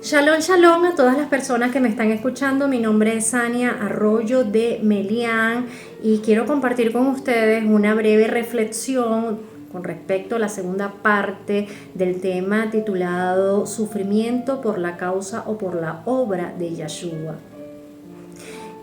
Shalom, shalom a todas las personas que me están escuchando. Mi nombre es Sania Arroyo de Melián y quiero compartir con ustedes una breve reflexión con respecto a la segunda parte del tema titulado Sufrimiento por la causa o por la obra de Yeshua.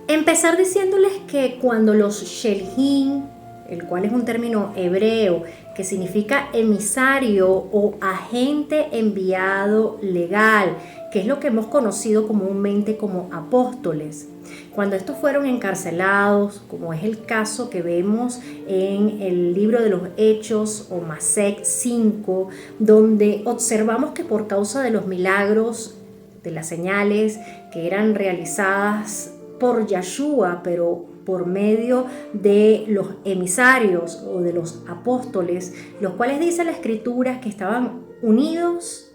Empezar diciéndoles que cuando los Shelhim, el cual es un término hebreo que significa emisario o agente enviado legal, que es lo que hemos conocido comúnmente como apóstoles. Cuando estos fueron encarcelados, como es el caso que vemos en el libro de los Hechos o Masec 5, donde observamos que por causa de los milagros, de las señales que eran realizadas por Yeshua, pero por medio de los emisarios o de los apóstoles, los cuales dice la Escritura que estaban unidos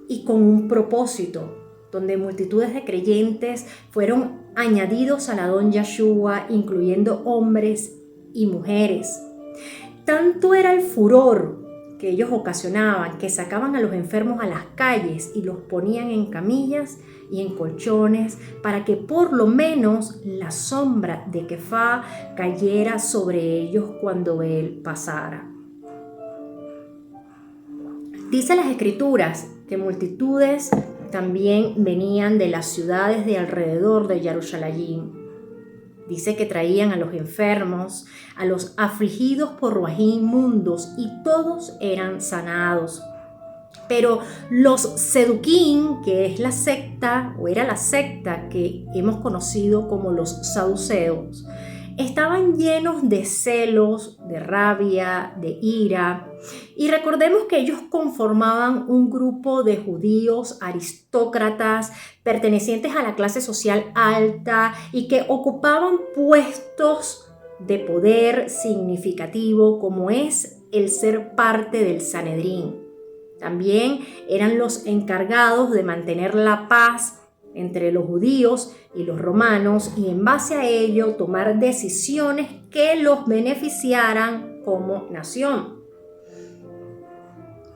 y con un propósito, donde multitudes de creyentes fueron añadidos al Adón Yeshua, incluyendo hombres y mujeres. Tanto era el furor que ellos ocasionaban, que sacaban a los enfermos a las calles y los ponían en camillas y en colchones para que por lo menos la sombra de Kefá cayera sobre ellos cuando él pasara. Dice las Escrituras que multitudes también venían de las ciudades de alrededor de Jerusalén. Dice que traían a los enfermos, a los afligidos por ruají inmundos, y todos eran sanados. Pero los Seduquín, que es la secta, o era la secta que hemos conocido como los saduceos, estaban llenos de celos, de rabia, de ira. Y recordemos que ellos conformaban un grupo de judíos aristócratas pertenecientes a la clase social alta y que ocupaban puestos de poder significativo, como es el ser parte del Sanedrín. También eran los encargados de mantener la paz entre los judíos y los romanos y en base a ello tomar decisiones que los beneficiaran como nación.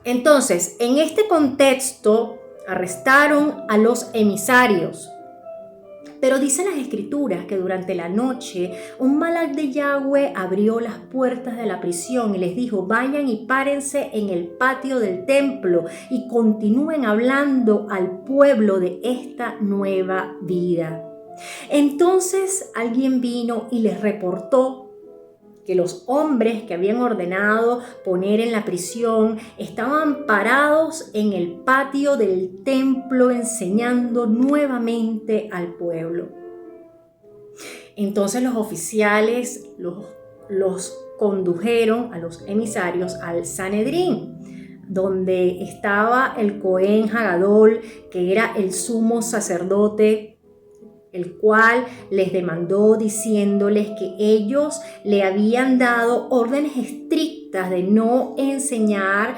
Entonces, en este contexto, arrestaron a los emisarios. Pero dicen las Escrituras que durante la noche un malach de Yahweh abrió las puertas de la prisión y les dijo: vayan y párense en el patio del templo y continúen hablando al pueblo de esta nueva vida. Entonces alguien vino y les reportó que los hombres que habían ordenado poner en la prisión estaban parados en el patio del templo enseñando nuevamente al pueblo. Entonces los oficiales los condujeron a los emisarios al Sanedrín, donde estaba el Cohen Hagadol, que era el sumo sacerdote, el cual les demandó diciéndoles que ellos le habían dado órdenes estrictas de no enseñar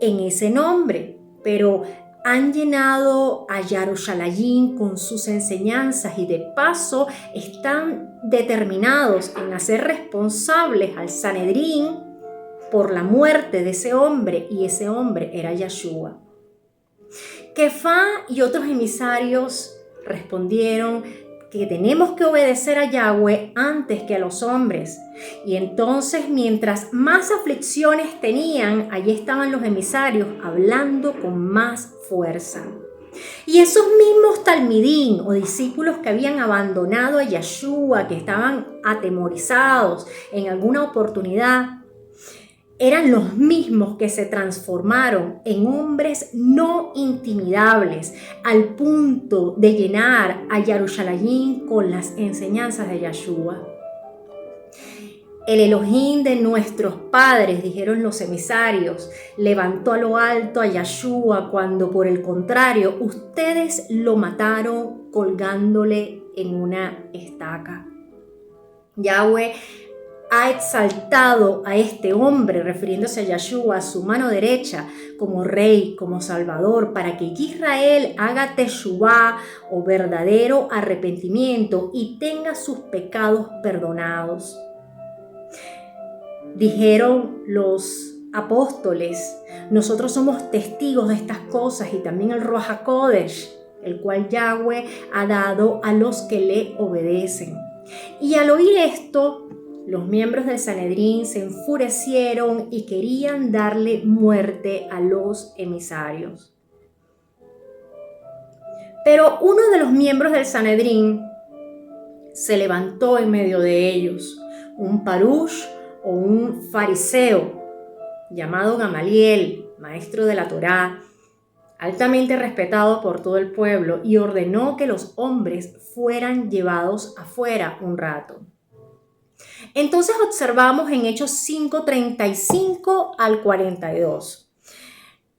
en ese nombre, pero han llenado a Jerusalén con sus enseñanzas y de paso están determinados en hacer responsables al Sanedrín por la muerte de ese hombre, y ese hombre era Yeshua. Kefá y otros emisarios respondieron que tenemos que obedecer a Yahweh antes que a los hombres. Y entonces, mientras más aflicciones tenían, allí estaban los emisarios hablando con más fuerza. Y esos mismos talmidín o discípulos que habían abandonado a Yeshua, que estaban atemorizados en alguna oportunidad, eran los mismos que se transformaron en hombres no intimidables al punto de llenar a Jerusalén con las enseñanzas de Yeshua. El Elohim de nuestros padres, dijeron los emisarios, levantó a lo alto a Yeshua cuando por el contrario ustedes lo mataron colgándole en una estaca. Yahweh ha exaltado a este hombre, refiriéndose a Yeshua, a su mano derecha, como rey, como salvador, para que Israel haga teshuvá o verdadero arrepentimiento y tenga sus pecados perdonados. Dijeron los apóstoles, nosotros somos testigos de estas cosas y también el Ruach HaKodesh, el cual Yahweh ha dado a los que le obedecen. Y al oír esto, los miembros del Sanedrín se enfurecieron y querían darle muerte a los emisarios. Pero uno de los miembros del Sanedrín se levantó en medio de ellos, un parush o un fariseo llamado Gamaliel, maestro de la Torá, altamente respetado por todo el pueblo, y ordenó que los hombres fueran llevados afuera un rato. Entonces observamos en Hechos 5:35 al 42.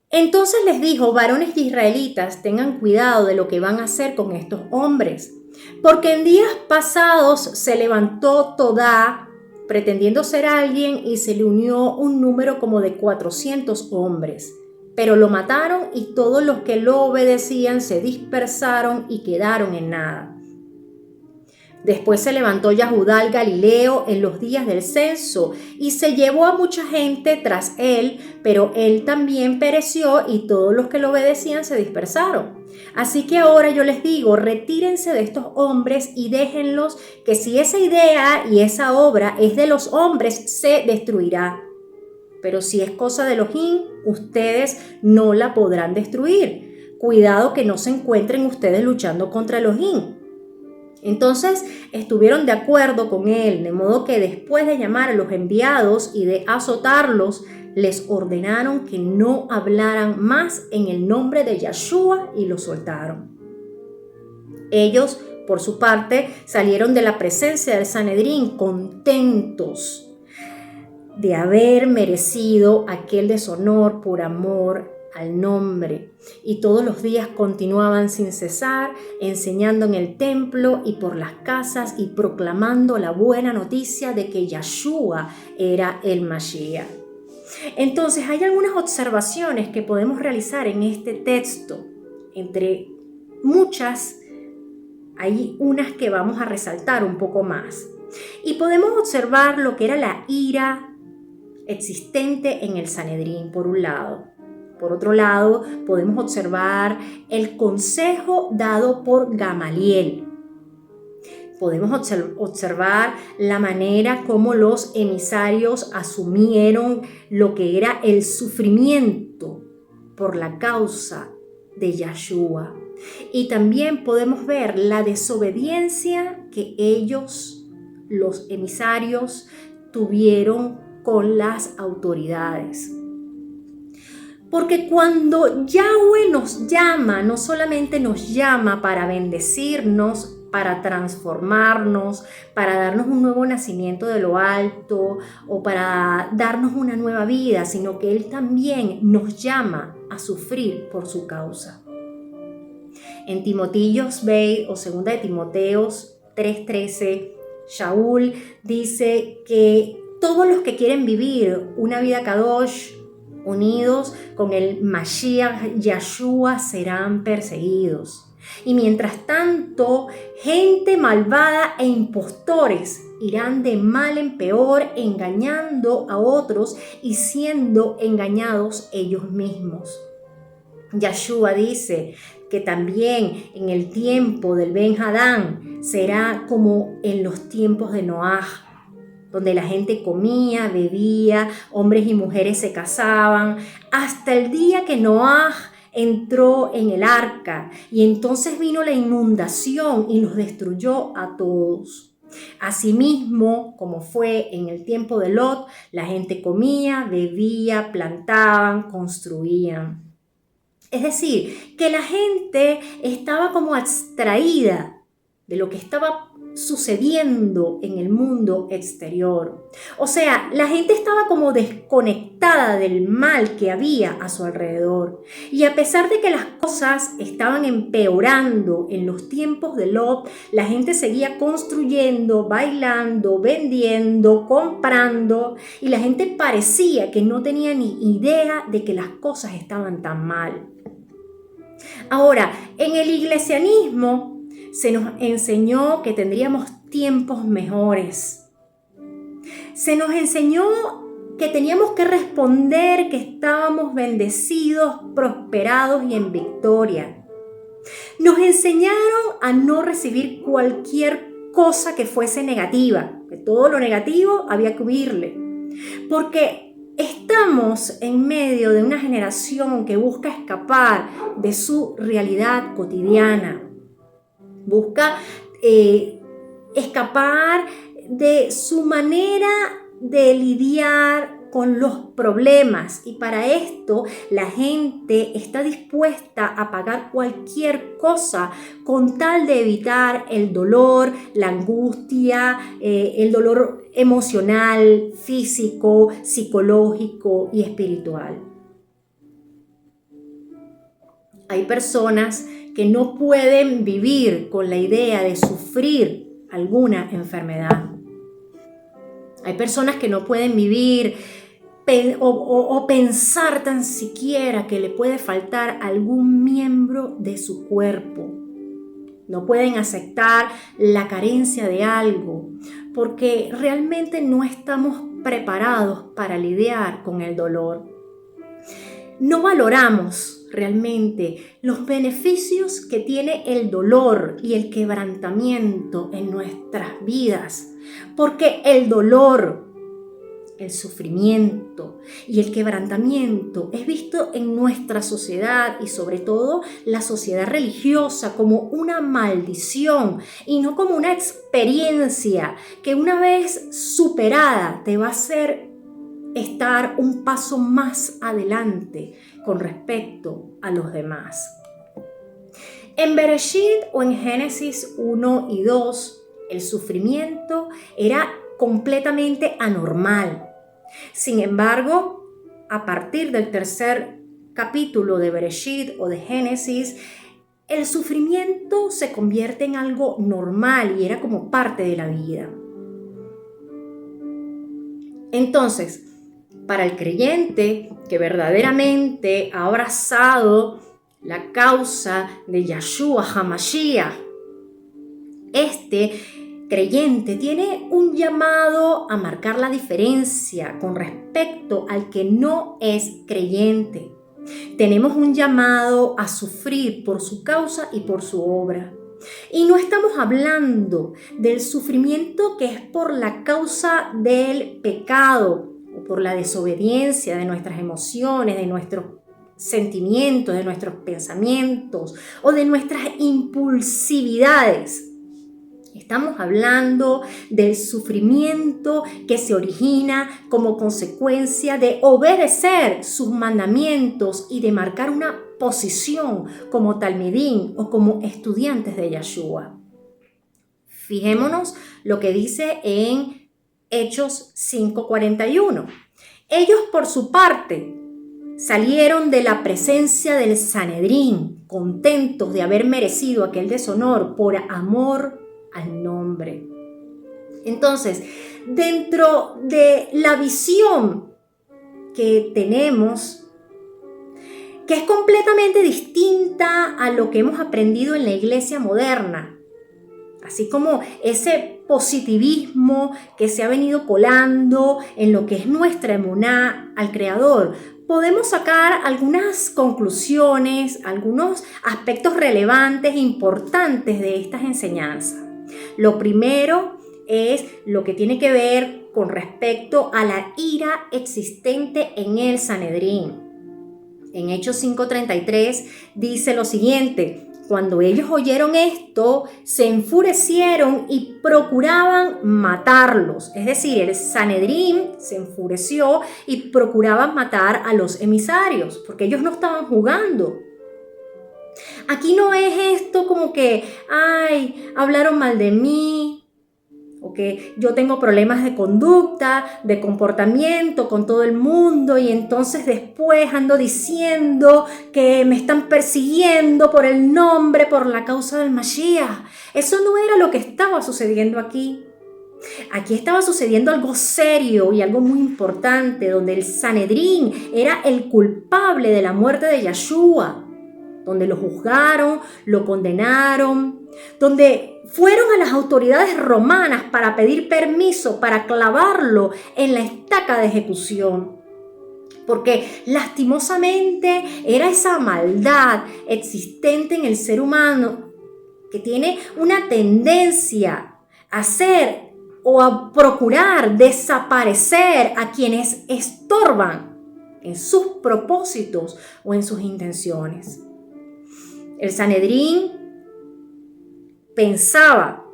Entonces les dijo: varones israelitas, tengan cuidado de lo que van a hacer con estos hombres, porque en días pasados se levantó Todá pretendiendo ser alguien y se le unió un número como de 400 hombres. Pero lo mataron y todos los que lo obedecían se dispersaron y quedaron en nada. Después se levantó Yahudá el Galileo en los días del censo y se llevó a mucha gente tras él, pero él también pereció y todos los que lo obedecían se dispersaron. Así que ahora yo les digo, retírense de estos hombres y déjenlos, que si esa idea y esa obra es de los hombres, se destruirá. Pero si es cosa de Elohim, ustedes no la podrán destruir. Cuidado que no se encuentren ustedes luchando contra Elohim. Entonces estuvieron de acuerdo con él, de modo que después de llamar a los enviados y de azotarlos, les ordenaron que no hablaran más en el nombre de Yahshua y los soltaron. Ellos, por su parte, salieron de la presencia del Sanedrín contentos de haber merecido aquel deshonor por amor al nombre, y todos los días continuaban sin cesar enseñando en el templo y por las casas y proclamando la buena noticia de que Yahshua era el Mashiach. Entonces hay algunas observaciones que podemos realizar en este texto. Entre muchas, hay unas que vamos a resaltar un poco más. Y podemos observar lo que era la ira existente en el Sanedrín, por un lado. Por otro lado, podemos observar el consejo dado por Gamaliel. Podemos observar la manera como los emisarios asumieron lo que era el sufrimiento por la causa de Yahshua. Y también podemos ver la desobediencia que ellos, los emisarios, tuvieron con las autoridades. Porque cuando Yahweh nos llama, no solamente nos llama para bendecirnos, para transformarnos, para darnos un nuevo nacimiento de lo alto o para darnos una nueva vida, sino que Él también nos llama a sufrir por su causa. En Timoteos Bey o 2 de Timoteos 3:13, Shaul dice que todos los que quieren vivir una vida kadosh, unidos con el Mashiach Yahshua, serán perseguidos. Y mientras tanto, gente malvada e impostores irán de mal en peor, engañando a otros y siendo engañados ellos mismos. Yahshua dice que también en el tiempo del Ben Hadán será como en los tiempos de Noaj, donde la gente comía, bebía, hombres y mujeres se casaban, hasta el día que Noaj entró en el arca, y entonces vino la inundación y los destruyó a todos. Asimismo, como fue en el tiempo de Lot, la gente comía, bebía, plantaban, construían. Es decir, que la gente estaba como abstraída de lo que estaba sucediendo en el mundo exterior. O sea, la gente estaba como desconectada del mal que había a su alrededor. Y a pesar de que las cosas estaban empeorando en los tiempos de Lot, la gente seguía construyendo, bailando, vendiendo, comprando, y la gente parecía que no tenía ni idea de que las cosas estaban tan mal. Ahora, en el iglesianismo se nos enseñó que tendríamos tiempos mejores. Se nos enseñó que teníamos que responder que estábamos bendecidos, prosperados y en victoria. Nos enseñaron a no recibir cualquier cosa que fuese negativa, que todo lo negativo había que huirle, porque estamos en medio de una generación que busca escapar de su realidad cotidiana, busca escapar de su manera de lidiar con los problemas, y para esto la gente está dispuesta a pagar cualquier cosa con tal de evitar el dolor, la angustia, el dolor emocional, físico, psicológico y espiritual. Hay personas que no pueden vivir con la idea de sufrir alguna enfermedad. Hay personas que no pueden vivir o pensar tan siquiera que le puede faltar algún miembro de su cuerpo. No pueden aceptar la carencia de algo porque realmente no estamos preparados para lidiar con el dolor. No valoramos realmente los beneficios que tiene el dolor y el quebrantamiento en nuestras vidas, porque el dolor, el sufrimiento y el quebrantamiento es visto en nuestra sociedad y sobre todo la sociedad religiosa como una maldición y no como una experiencia que una vez superada te va a hacer estar un paso más adelante con respecto a los demás. En Bereshit o en Génesis 1 y 2, el sufrimiento era completamente anormal. Sin embargo, a partir del tercer capítulo de Bereshit o de Génesis, el sufrimiento se convierte en algo normal y era como parte de la vida. Entonces, para el creyente que verdaderamente ha abrazado la causa de Yeshua HaMashiach, este creyente tiene un llamado a marcar la diferencia con respecto al que no es creyente. Tenemos un llamado a sufrir por su causa y por su obra. Y no estamos hablando del sufrimiento que es por la causa del pecado o por la desobediencia de nuestras emociones, de nuestros sentimientos, de nuestros pensamientos o de nuestras impulsividades. Estamos hablando del sufrimiento que se origina como consecuencia de obedecer sus mandamientos y de marcar una posición como talmidín o como estudiantes de Yeshua. Fijémonos lo que dice en Hechos 5:41. Ellos por su parte salieron de la presencia del Sanedrín, contentos de haber merecido aquel deshonor por amor al nombre. Entonces, dentro de la visión que tenemos, que es completamente distinta a lo que hemos aprendido en la iglesia moderna, así como ese positivismo que se ha venido colando en lo que es nuestra emuná al Creador, podemos sacar algunas conclusiones, algunos aspectos relevantes e importantes de estas enseñanzas. Lo primero es lo que tiene que ver con respecto a la ira existente en el Sanedrín. En Hechos 5:33 dice lo siguiente: cuando ellos oyeron esto, se enfurecieron y procuraban matarlos. Es decir, el Sanedrín se enfureció y procuraban matar a los emisarios, porque ellos no estaban jugando. Aquí no es esto como que, hablaron mal de mí, o que yo tengo problemas de conducta, de comportamiento con todo el mundo y entonces después ando diciendo que me están persiguiendo por el nombre, por la causa del Mashiach. Eso no era lo que estaba sucediendo aquí. Aquí estaba sucediendo algo serio y algo muy importante, donde el Sanedrín era el culpable de la muerte de Yeshua. donde lo juzgaron, lo condenaron, donde fueron a las autoridades romanas para pedir permiso para clavarlo en la estaca de ejecución. Porque lastimosamente era esa maldad existente en el ser humano que tiene una tendencia a hacer o a procurar desaparecer a quienes estorban en sus propósitos o en sus intenciones. El Sanedrín pensaba,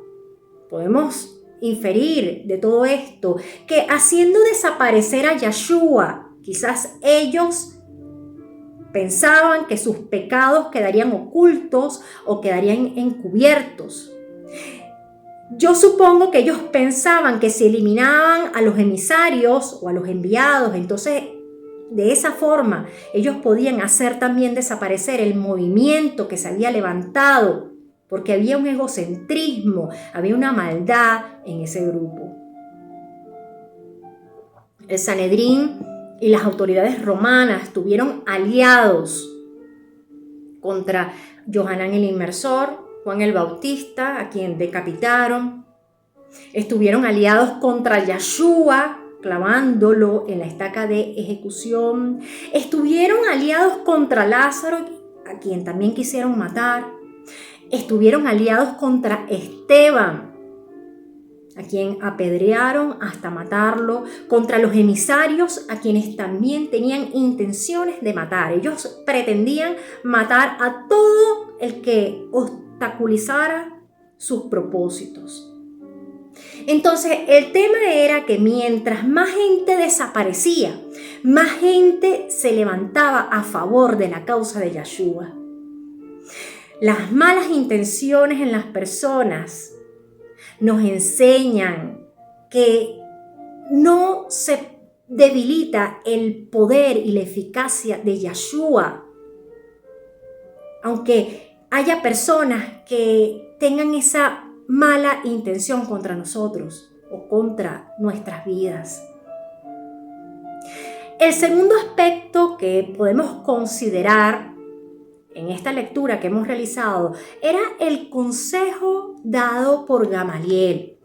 podemos inferir de todo esto, que haciendo desaparecer a Yeshua, quizás ellos pensaban que sus pecados quedarían ocultos o quedarían encubiertos. Yo supongo que ellos pensaban que si eliminaban a los emisarios o a los enviados, entonces de esa forma ellos podían hacer también desaparecer el movimiento que se había levantado, porque había un egocentrismo, había una maldad en ese grupo. El Sanedrín y las autoridades romanas estuvieron aliados contra Johanán el Inmersor, Juan el Bautista, a quien decapitaron. Estuvieron aliados contra Yeshua, clavándolo en la estaca de ejecución. Estuvieron aliados contra Lázaro, a quien también quisieron matar. Estuvieron aliados contra Esteban, a quien apedrearon hasta matarlo, contra los emisarios, a quienes también tenían intenciones de matar. Ellos pretendían matar a todo el que obstaculizara sus propósitos. Entonces, el tema era que mientras más gente desaparecía, más gente se levantaba a favor de la causa de Yeshua. Las malas intenciones en las personas nos enseñan que no se debilita el poder y la eficacia de Yeshua, aunque haya personas que tengan esa mala intención contra nosotros o contra nuestras vidas. El segundo aspecto que podemos considerar en esta lectura que hemos realizado era el consejo dado por Gamaliel.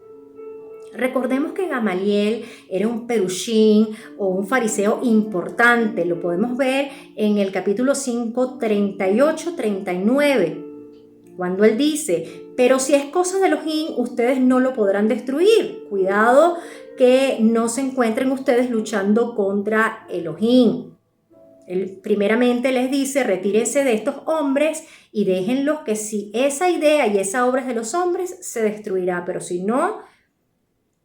Recordemos que Gamaliel era un perushín o un fariseo importante. Lo podemos ver en el capítulo 5, 38-39, cuando él dice: pero si es cosa de Elohim, ustedes no lo podrán destruir. Cuidado que no se encuentren ustedes luchando contra Elohim. Él primeramente les dice: retírense de estos hombres y déjenlos, que si esa idea y esa obra es de los hombres, se destruirá, pero si no,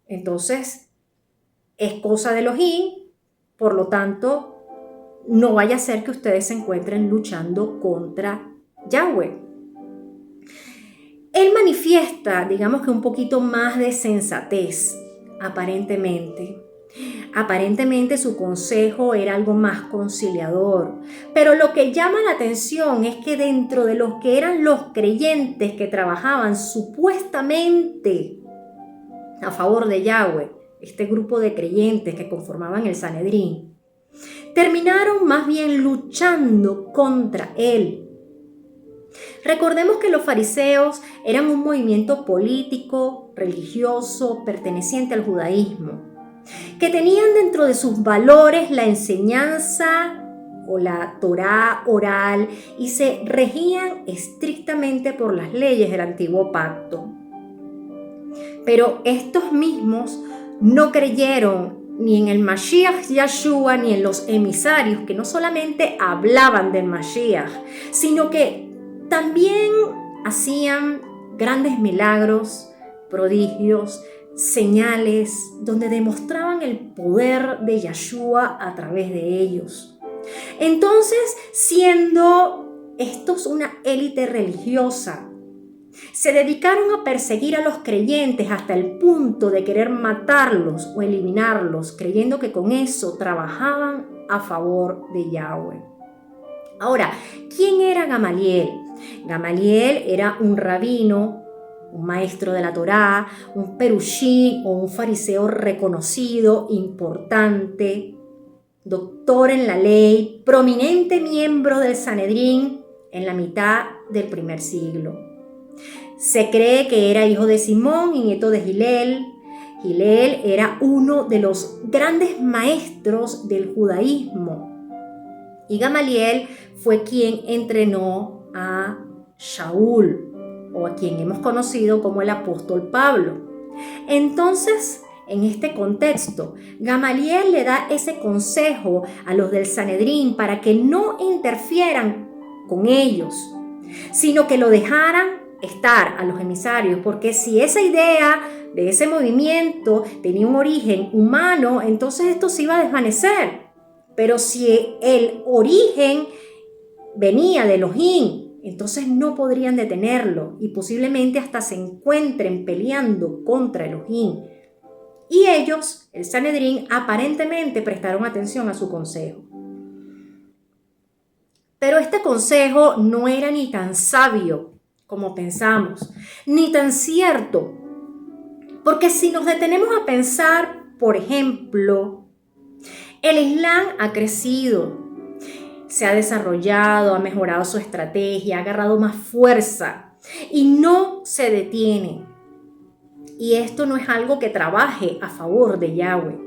entonces es cosa de Elohim, por lo tanto, no vaya a ser que ustedes se encuentren luchando contra Yahweh. Él manifiesta, digamos que un poquito más de sensatez, aparentemente. Aparentemente su consejo era algo más conciliador, pero lo que llama la atención es que dentro de los que eran los creyentes que trabajaban supuestamente a favor de Yahweh, este grupo de creyentes que conformaban el Sanedrín, terminaron más bien luchando contra él. Recordemos que los fariseos eran un movimiento político, religioso, perteneciente al judaísmo, que tenían dentro de sus valores la enseñanza o la Torá oral y se regían estrictamente por las leyes del antiguo pacto. Pero estos mismos no creyeron ni en el Mashiach Yeshua ni en los emisarios, que no solamente hablaban del Mashiach, sino que también hacían grandes milagros, prodigios, señales, donde demostraban el poder de Yeshua a través de ellos. Entonces, siendo estos una élite religiosa, se dedicaron a perseguir a los creyentes hasta el punto de querer matarlos o eliminarlos, creyendo que con eso trabajaban a favor de Yahweh. Ahora, ¿quién era Gamaliel? Gamaliel era un rabino, un maestro de la Torá, un perushí o un fariseo reconocido, importante, doctor en la ley, prominente miembro del Sanedrín, en la mitad del primer siglo. Se cree que era hijo de Simón y nieto de Gilel. Gilel era uno de los grandes maestros del judaísmo. Y Gamaliel fue quien entrenó a Shaul, o a quien hemos conocido como el apóstol Pablo. Entonces, en este contexto, Gamaliel le da ese consejo a los del Sanedrín para que no interfieran con ellos, sino que lo dejaran estar a los emisarios, porque si esa idea de ese movimiento tenía un origen humano, entonces esto se iba a desvanecer. Pero si el origen venía de Elohim, entonces no podrían detenerlo y posiblemente hasta se encuentren peleando contra Elohim. Y ellos, el Sanedrín, aparentemente prestaron atención a su consejo. Pero este consejo no era ni tan sabio como pensamos, ni tan cierto. Porque si nos detenemos a pensar, por ejemplo, el Islam ha crecido, se ha desarrollado, ha mejorado su estrategia, ha agarrado más fuerza y no se detiene. Y esto no es algo que trabaje a favor de Yahweh.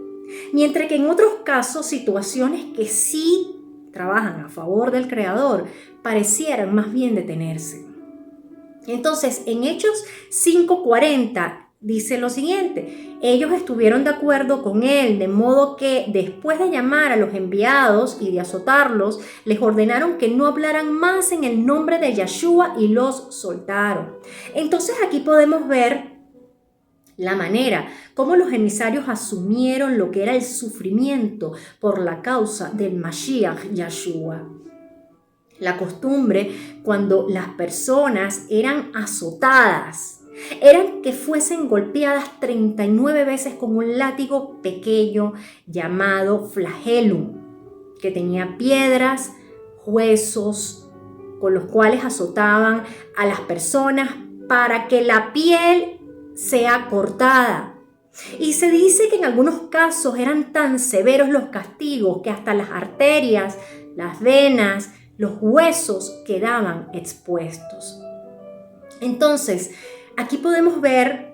Mientras que en otros casos, situaciones que sí trabajan a favor del Creador parecieran más bien detenerse. Entonces, en Hechos 5:40 dice lo siguiente: ellos estuvieron de acuerdo con él, de modo que después de llamar a los enviados y de azotarlos, les ordenaron que no hablaran más en el nombre de Yeshua y los soltaron. Entonces aquí podemos ver la manera como los emisarios asumieron lo que era el sufrimiento por la causa del Mashiach Yeshua. La costumbre, cuando las personas eran azotadas, eran que fuesen golpeadas 39 veces con un látigo pequeño llamado flagellum, que tenía piedras, huesos, con los cuales azotaban a las personas para que la piel sea cortada. Y se dice que en algunos casos eran tan severos los castigos que hasta las arterias, las venas, los huesos quedaban expuestos. Entonces, aquí podemos ver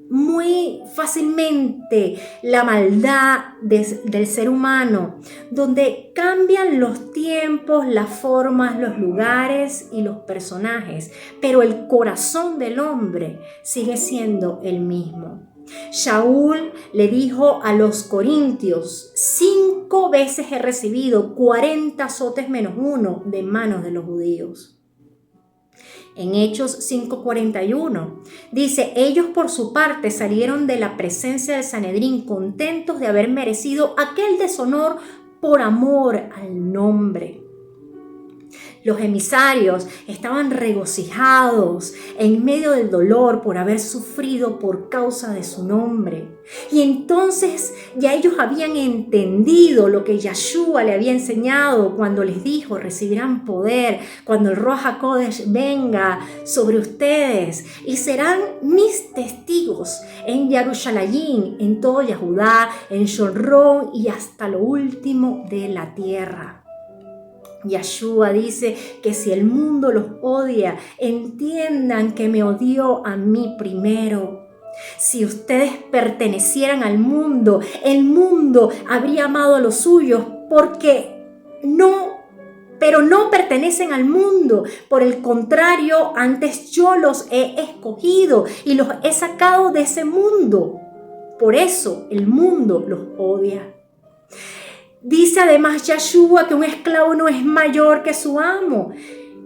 muy fácilmente la maldad del ser humano, donde cambian los tiempos, las formas, los lugares y los personajes, pero el corazón del hombre sigue siendo el mismo. Shaul le dijo a los corintios: 5 veces he recibido 40 azotes menos 1 de manos de los judíos. En Hechos 5:41 dice: ellos por su parte salieron de la presencia del Sanedrín contentos de haber merecido aquel deshonor por amor al nombre. Los emisarios estaban regocijados en medio del dolor por haber sufrido por causa de su nombre. Y entonces ya ellos habían entendido lo que Yeshua le había enseñado cuando les dijo: recibirán poder cuando el Ruach HaKodesh venga sobre ustedes y serán mis testigos en Jerusalén, en todo Yehudá, en Shomrón y hasta lo último de la tierra. Yeshua dice que si el mundo los odia, entiendan que me odió a mí primero. Si ustedes pertenecieran al mundo, el mundo habría amado a los suyos, pero no pertenecen al mundo. Por el contrario, antes yo los he escogido y los he sacado de ese mundo. Por eso el mundo los odia. Dice además Yeshua que un esclavo no es mayor que su amo,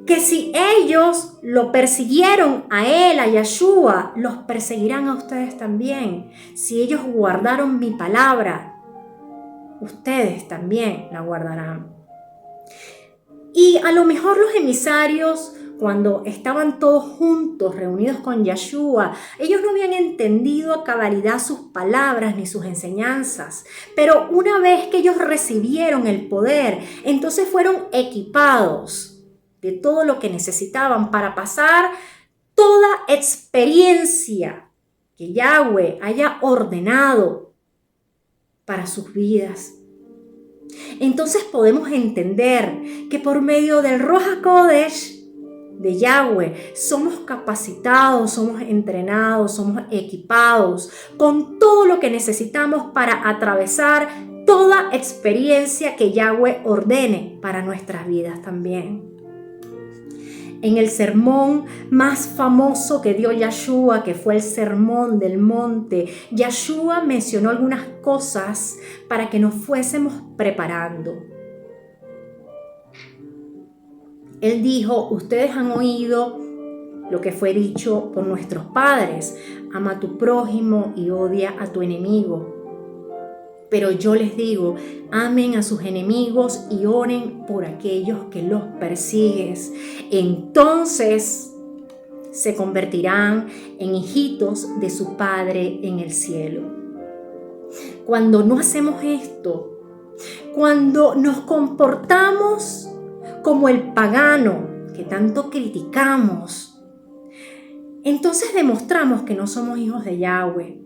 que si ellos lo persiguieron a él, a Yeshua, los perseguirán a ustedes también. Si ellos guardaron mi palabra, ustedes también la guardarán. Y a lo mejor los emisarios, cuando estaban todos juntos, reunidos con Yeshua, ellos no habían entendido a cabalidad sus palabras ni sus enseñanzas. Pero una vez que ellos recibieron el poder, entonces fueron equipados de todo lo que necesitaban para pasar toda experiencia que Yahweh haya ordenado para sus vidas. Entonces podemos entender que por medio del Ruach HaKodesh de Yahweh somos capacitados, somos entrenados, somos equipados con todo lo que necesitamos para atravesar toda experiencia que Yahweh ordene para nuestras vidas también. En el sermón más famoso que dio Yahshua, que fue el Sermón del Monte, Yahshua mencionó algunas cosas para que nos fuésemos preparando. Él dijo, ustedes han oído lo que fue dicho por nuestros padres, ama a tu prójimo y odia a tu enemigo. Pero yo les digo, amen a sus enemigos y oren por aquellos que los persiguen. Entonces se convertirán en hijitos de su Padre en el cielo. Cuando no hacemos esto, cuando nos comportamos como el pagano que tanto criticamos, entonces demostramos que no somos hijos de Yahweh.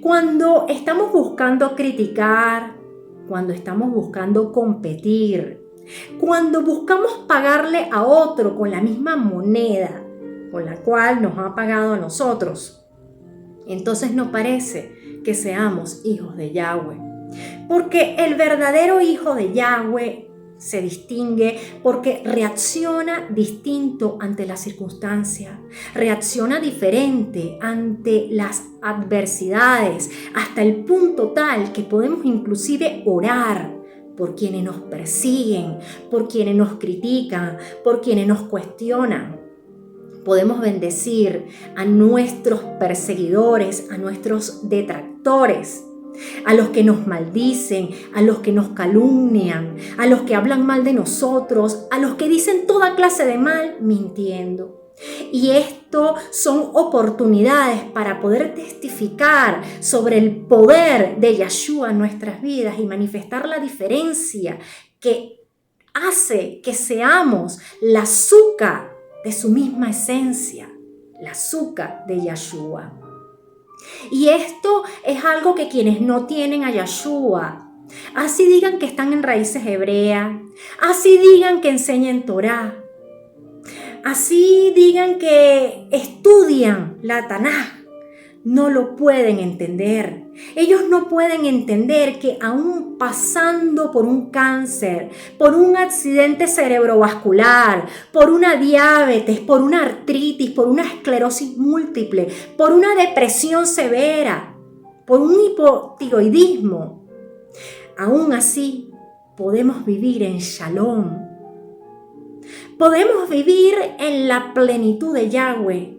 Cuando estamos buscando criticar, cuando estamos buscando competir, cuando buscamos pagarle a otro con la misma moneda con la cual nos ha pagado a nosotros, entonces no parece que seamos hijos de Yahweh. Porque el verdadero hijo de Yahweh se distingue porque reacciona distinto ante las circunstancias, reacciona diferente ante las adversidades, hasta el punto tal que podemos inclusive orar por quienes nos persiguen, por quienes nos critican, por quienes nos cuestionan. Podemos bendecir a nuestros perseguidores, a nuestros detractores, a los que nos maldicen, a los que nos calumnian, a los que hablan mal de nosotros, a los que dicen toda clase de mal mintiendo. Y esto son oportunidades para poder testificar sobre el poder de Yahshua en nuestras vidas y manifestar la diferencia que hace que seamos la azúcar de su misma esencia, la azúcar de Yahshua. Y esto es algo que quienes no tienen a Yahshua, así digan que están en raíces hebreas, así digan que enseñan Torah, así digan que estudian la Tanaj, no lo pueden entender. Ellos no pueden entender que aún pasando por un cáncer, por un accidente cerebrovascular, por una diabetes, por una artritis, por una esclerosis múltiple, por una depresión severa, por un hipotiroidismo, aún así podemos vivir en Shalom. Podemos vivir en la plenitud de Yahweh.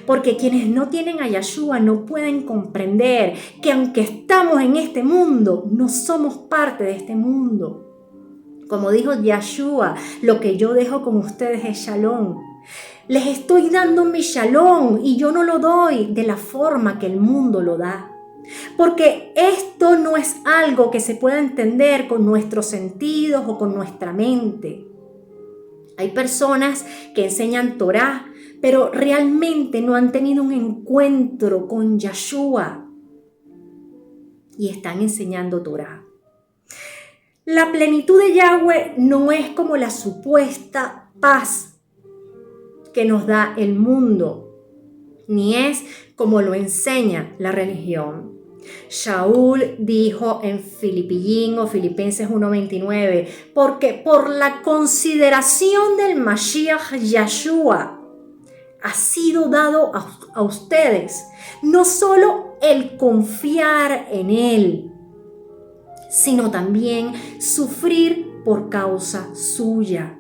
Porque quienes no tienen a Yahshua no pueden comprender que aunque estamos en este mundo, no somos parte de este mundo. Como dijo Yahshua, lo que yo dejo con ustedes es Shalom. Les estoy dando mi Shalom y yo no lo doy de la forma que el mundo lo da. Porque esto no es algo que se pueda entender con nuestros sentidos o con nuestra mente. Hay personas que enseñan Torah, pero realmente no han tenido un encuentro con Yahshua y están enseñando Torah. La plenitud de Yahweh no es como la supuesta paz que nos da el mundo, ni es como lo enseña la religión. Shaul dijo en Filipenses 1:29, porque por la consideración del Mashiach Yahshua ha sido dado a ustedes no solo el confiar en Él, sino también sufrir por causa suya.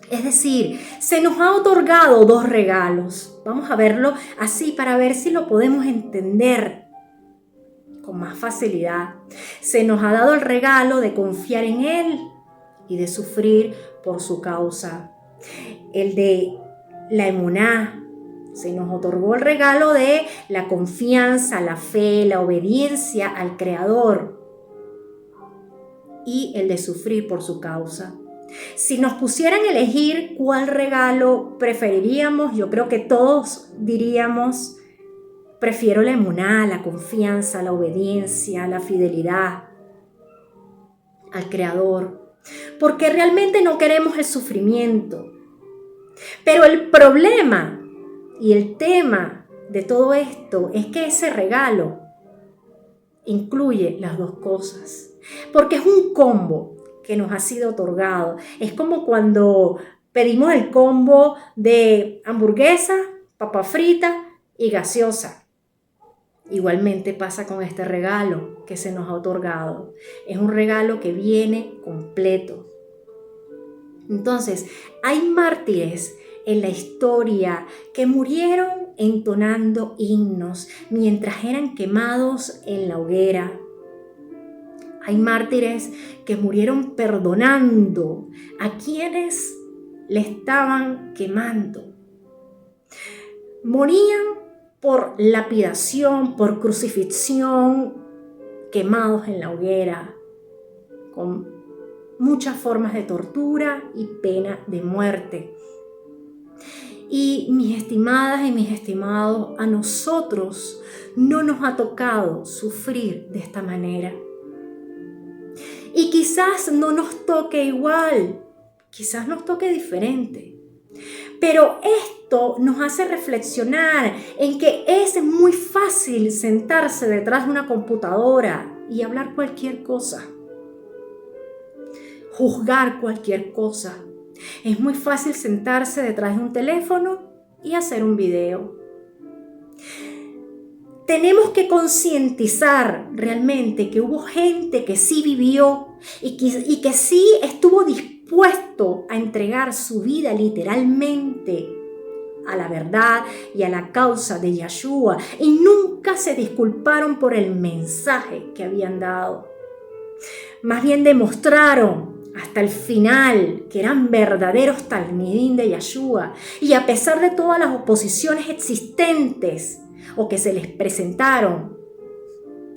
Es decir, se nos ha otorgado dos regalos. Vamos a verlo así para ver si lo podemos entender con más facilidad. Se nos ha dado el regalo de confiar en Él y de sufrir por su causa. El de la emuná, se nos otorgó el regalo de la confianza, la fe, la obediencia al Creador y el de sufrir por su causa. Si nos pusieran a elegir cuál regalo preferiríamos, yo creo que todos diríamos, prefiero la emuná, la confianza, la obediencia, la fidelidad. al Creador, porque realmente no queremos el sufrimiento. Pero el problema y el tema de todo esto es que ese regalo incluye las dos cosas, porque es un combo que nos ha sido otorgado. Es como cuando pedimos el combo de hamburguesa, papa frita y gaseosa. Igualmente pasa con este regalo que se nos ha otorgado. Es un regalo que viene completo. Entonces, hay mártires en la historia que murieron entonando himnos mientras eran quemados en la hoguera. Hay mártires que murieron perdonando a quienes le estaban quemando. Morían por lapidación, por crucifixión, quemados en la hoguera, con muchas formas de tortura y pena de muerte. Y mis estimadas y mis estimados, a nosotros no nos ha tocado sufrir de esta manera. Y quizás no nos toque igual, quizás nos toque diferente. Pero esto nos hace reflexionar en que es muy fácil sentarse detrás de una computadora y hablar cualquier cosa, juzgar cualquier cosa. Es muy fácil sentarse detrás de un teléfono y hacer un video. Tenemos que concientizar realmente que hubo gente que sí vivió y que sí estuvo dispuesto a entregar su vida literalmente a la verdad y a la causa de Yeshua y nunca se disculparon por el mensaje que habían dado. Más bien demostraron hasta el final que eran verdaderos talmidín de Yeshua y a pesar de todas las oposiciones existentes o que se les presentaron,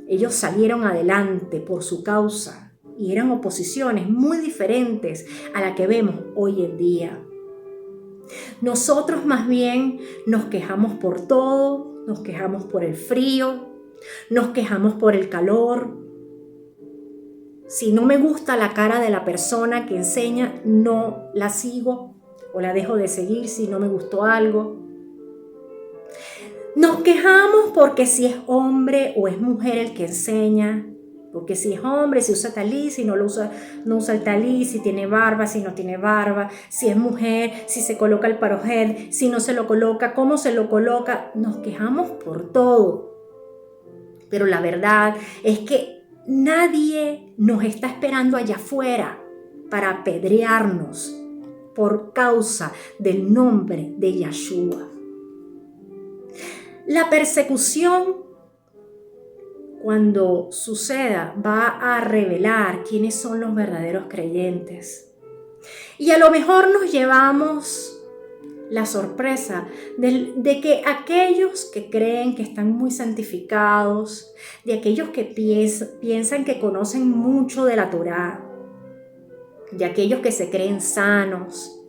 ellos salieron adelante por su causa y eran oposiciones muy diferentes a la que vemos hoy en día. Nosotros más bien nos quejamos por todo, nos quejamos por el frío, nos quejamos por el calor. Si no me gusta la cara de la persona que enseña, no la sigo o la dejo de seguir si no me gustó algo. Nos quejamos porque si es hombre o es mujer el que enseña, porque si es hombre, si usa talí, si no usa el talí, si tiene barba, si no tiene barba, si es mujer, si se coloca el parojet, si no se lo coloca, cómo se lo coloca. Nos quejamos por todo. Pero la verdad es que nadie nos está esperando allá afuera para apedrearnos por causa del nombre de Yeshua. La persecución, cuando suceda, va a revelar quiénes son los verdaderos creyentes. Y a lo mejor nos llevamos la sorpresa de que aquellos que creen que están muy santificados, de aquellos que piensan que conocen mucho de la Torá, de aquellos que se creen sanos,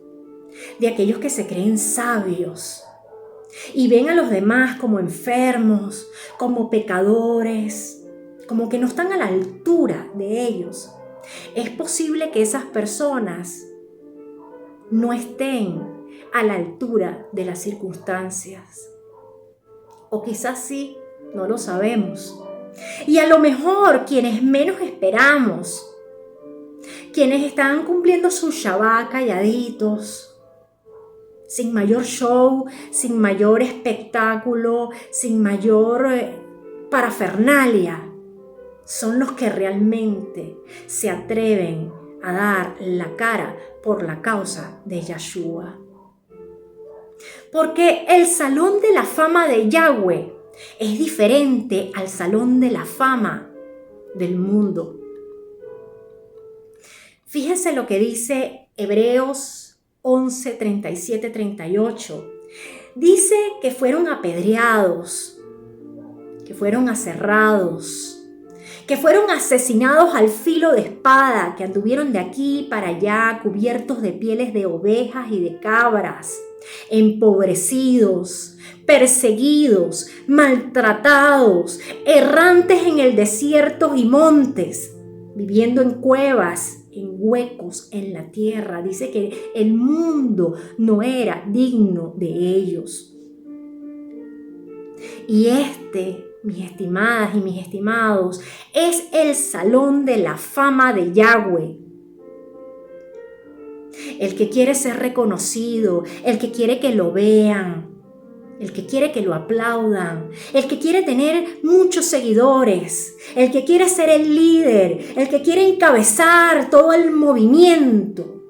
de aquellos que se creen sabios, y ven a los demás como enfermos, como pecadores, como que no están a la altura de ellos. Es posible que esas personas no estén a la altura de las circunstancias. O quizás sí, no lo sabemos. Y a lo mejor quienes menos esperamos, quienes están cumpliendo su Shabbat calladitos, sin mayor show, sin mayor espectáculo, sin mayor parafernalia, son los que realmente se atreven a dar la cara por la causa de Yeshua. Porque el salón de la fama de Yahweh es diferente al salón de la fama del mundo. Fíjense lo que dice Hebreos 11, 37, 38. Dice que fueron apedreados, que fueron aserrados, que fueron asesinados al filo de espada, que anduvieron de aquí para allá cubiertos de pieles de ovejas y de cabras, empobrecidos, perseguidos, maltratados, errantes en el desierto y montes, viviendo en cuevas, en huecos en la tierra. Dice que el mundo no era digno de ellos. Y mis estimadas y mis estimados, es el salón de la fama de Yahweh. El que quiere ser reconocido, el que quiere que lo vean, el que quiere que lo aplaudan, el que quiere tener muchos seguidores, el que quiere ser el líder, el que quiere encabezar todo el movimiento,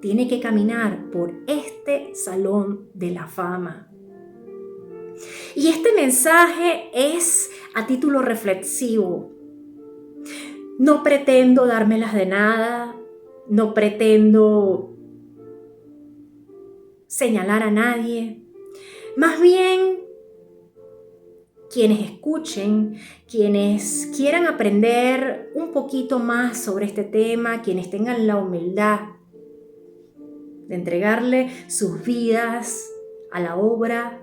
tiene que caminar por este salón de la fama. Y este mensaje es a título reflexivo. No pretendo dármelas de nada, no pretendo señalar a nadie. Más bien, quienes escuchen, quienes quieran aprender un poquito más sobre este tema, quienes tengan la humildad de entregarle sus vidas a la obra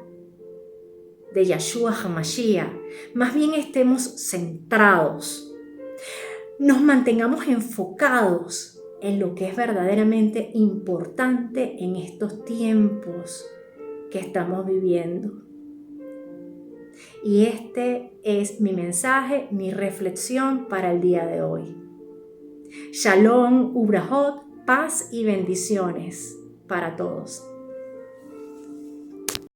de Yeshua HaMashiach, más bien estemos centrados, nos mantengamos enfocados en lo que es verdaderamente importante en estos tiempos que estamos viviendo. Y este es mi mensaje, mi reflexión para el día de hoy. Shalom, Ubrahot, paz y bendiciones para todos.